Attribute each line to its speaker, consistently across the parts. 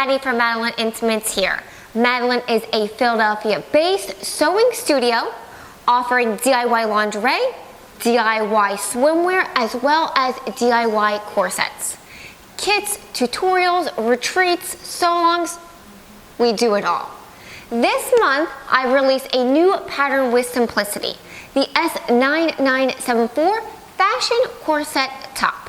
Speaker 1: Maddie from Madalynne Intimates here. Madalynne is a Philadelphia-based sewing studio offering DIY lingerie, DIY swimwear, as well as DIY corsets. Kits, tutorials, retreats, sew-alongs, we do it all. This month, I released a new pattern with simplicity, the S9974 fashion corset top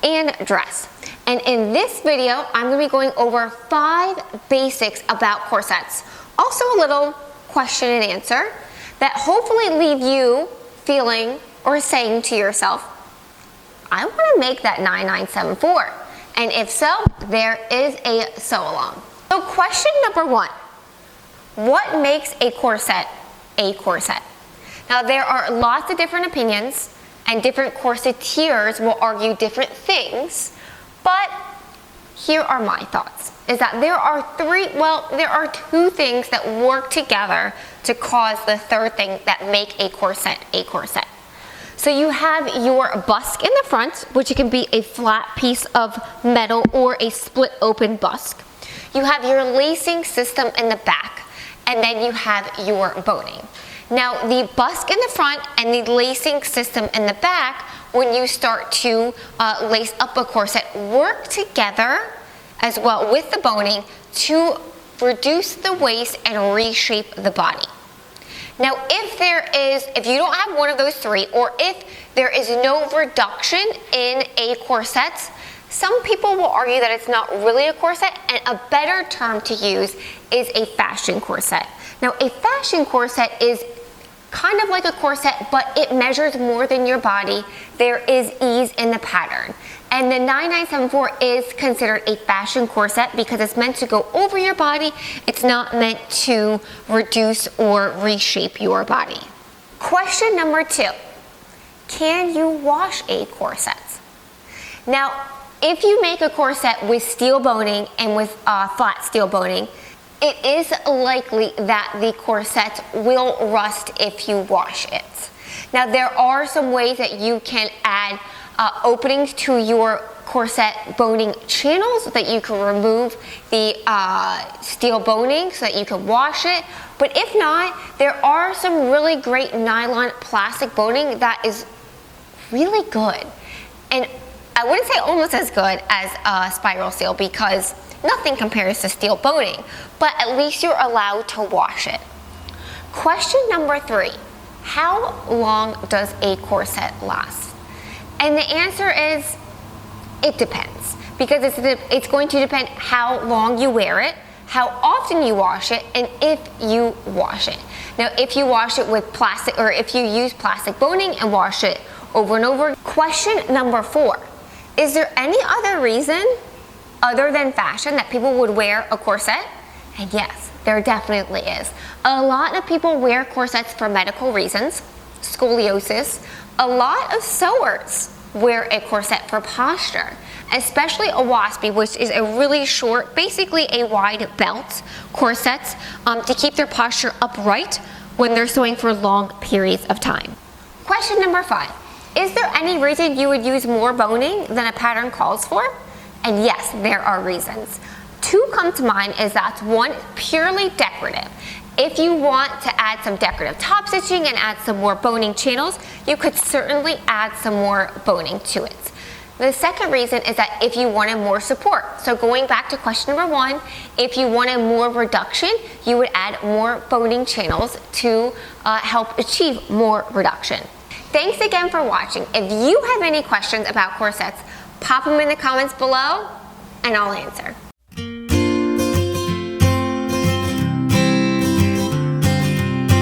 Speaker 1: and dress. And in this video, I'm going to be going over 5 basics about corsets. Also a little question and answer that hopefully leave you feeling or saying to yourself, I want to make that 9974. And if so, there is a sew along. So question number 1, what makes a corset a corset? Now there are lots of different opinions and different corseteers will argue different things. But here are my thoughts, is that there are 2 things that work together to cause the third thing that make a corset a corset. So you have your busk in the front, which can be a flat piece of metal or a split open busk. You have your lacing system in the back, and then you have your boning. Now the busk in the front and the lacing system in the back, when you start to lace up a corset, work together as well with the boning to reduce the waist and reshape the body. Now if you don't have one of those 3, or if there is no reduction in a corset, some people will argue that it's not really a corset, and a better term to use is a fashion corset. Now a fashion corset is kind of like a corset, but it measures more than your body. There is ease in the pattern. And the 9974 is considered a fashion corset because it's meant to go over your body. It's not meant to reduce or reshape your body. Question number 2, can you wash a corset? Now, if you make a corset with steel boning and with flat steel boning, it is likely that the corset will rust if you wash it. Now there are some ways that you can add openings to your corset boning channels so that you can remove the steel boning so that you can wash it. But if not, there are some really great nylon plastic boning that is really good. And I wouldn't say almost as good as spiral steel because nothing compares to steel boning, but at least you're allowed to wash it. Question number 3, how long does a corset last? And the answer is, it depends, because it's going to depend how long you wear it, how often you wash it, and if you wash it. Now, if you wash it with plastic, or if you use plastic boning and wash it over and over. Question number 4, is there any other reason other than fashion that people would wear a corset? And yes, there definitely is. A lot of people wear corsets for medical reasons, scoliosis. A lot of sewers wear a corset for posture, especially a waspy, which is a really short, basically a wide belt corset to keep their posture upright when they're sewing for long periods of time. Question number 5, is there any reason you would use more boning than a pattern calls for? And yes, there are reasons. 2 come to mind is that 1, purely decorative. If you want to add some decorative top stitching and add some more boning channels, you could certainly add some more boning to it. The second reason is that if you wanted more support. So going back to question number 1, if you wanted more reduction, you would add more boning channels to help achieve more reduction. Thanks again for watching. If you have any questions about corsets, pop them in the comments below and I'll answer.